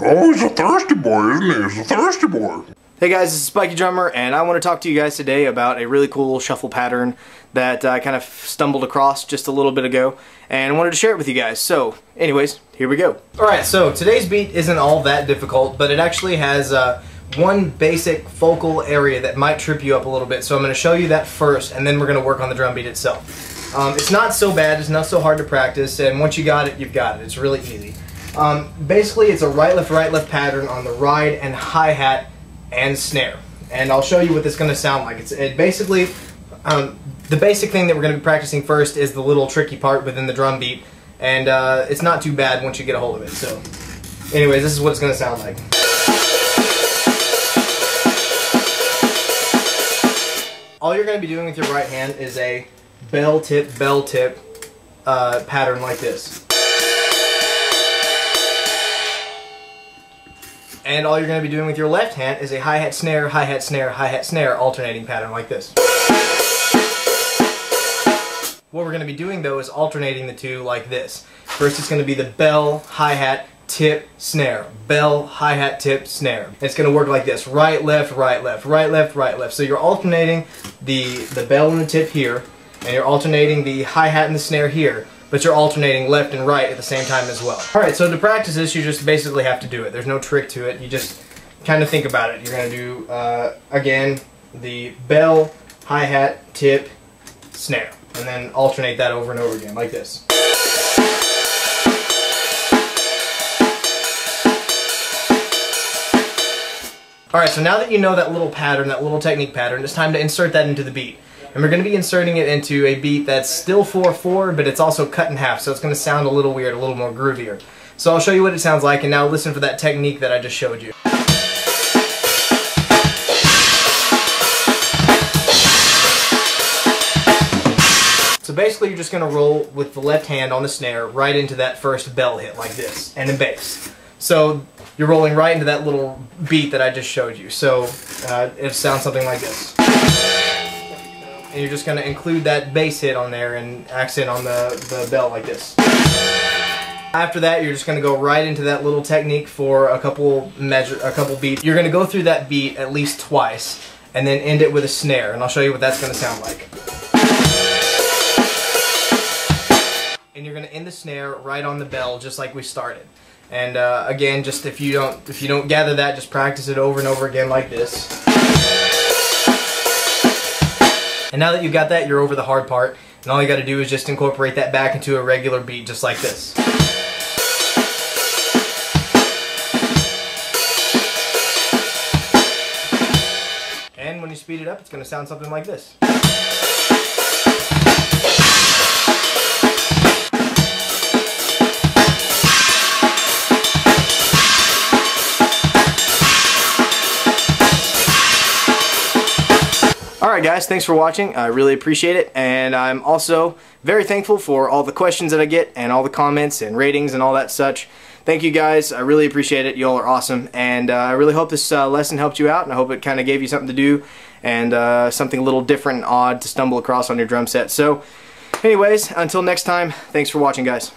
Oh, he's a thirsty boy, isn't he? He's a thirsty boy. Hey guys, this is Spikeydrummer, and I want to talk to you guys today about a really cool shuffle pattern that I kind of stumbled across just a little bit ago, and wanted to share it with you guys. So, anyways, here we go. Alright, so today's beat isn't all that difficult, but it actually has one basic focal area that might trip you up a little bit, so I'm going to show you that first, and then we're going to work on the drum beat itself. It's not so bad, it's not so hard to practice, and once you got it, you've got it. It's really easy. Basically, it's a right, left pattern on the ride and hi-hat and snare. And I'll show you what this is going to sound like. Basically, the basic thing that we're going to be practicing first is the little tricky part within the drum beat, and it's not too bad once you get a hold of it. So, anyways, this is what it's going to sound like. All you're going to be doing with your right hand is a bell tip pattern like this. And all you're going to be doing with your left hand is a hi-hat snare, hi-hat snare, hi-hat snare alternating pattern like this. What we're going to be doing though is alternating the two like this. First it's going to be the bell, hi-hat, tip, snare. Bell, hi-hat, tip, snare. It's going to work like this. Right, left, right, left, right, left, right, left. So you're alternating the bell and the tip here, and you're alternating the hi-hat and the snare here, but you're alternating left and right at the same time as well. Alright, so to practice this, you just basically have to do it. There's no trick to it. You just kind of think about it. You're going to do, again, the bell, hi-hat, tip, snare. And then alternate that over and over again, like this. Alright, so now that you know that little pattern, that little technique pattern, it's time to insert that into the beat. And we're going to be inserting it into a beat that's still 4/4, but it's also cut in half, so it's going to sound a little weird, a little more groovier. So I'll show you what it sounds like, and now listen for that technique that I just showed you. So basically you're just going to roll with the left hand on the snare right into that first bell hit like this, and a bass. So you're rolling right into that little beat that I just showed you. So it sounds something like this. And you're just going to include that bass hit on there and accent on the bell like this. After that, you're just going to go right into that little technique for a couple beats. You're going to go through that beat at least twice, and then end it with a snare, and I'll show you what that's going to sound like. And you're going to end the snare right on the bell, just like we started. And again, just if you don't gather that, just practice it over and over again like this. And now that you've got that, you're over the hard part, and all you got to do is just incorporate that back into a regular beat, just like this. And when you speed it up, it's going to sound something like this. Alright guys, thanks for watching. I really appreciate it, and I'm also very thankful for all the questions that I get and all the comments and ratings and all that such. Thank you guys, I really appreciate it. Y'all are awesome, and I really hope this lesson helped you out, and I hope it kind of gave you something to do and something a little different and odd to stumble across on your drum set. So anyways, until next time, thanks for watching guys.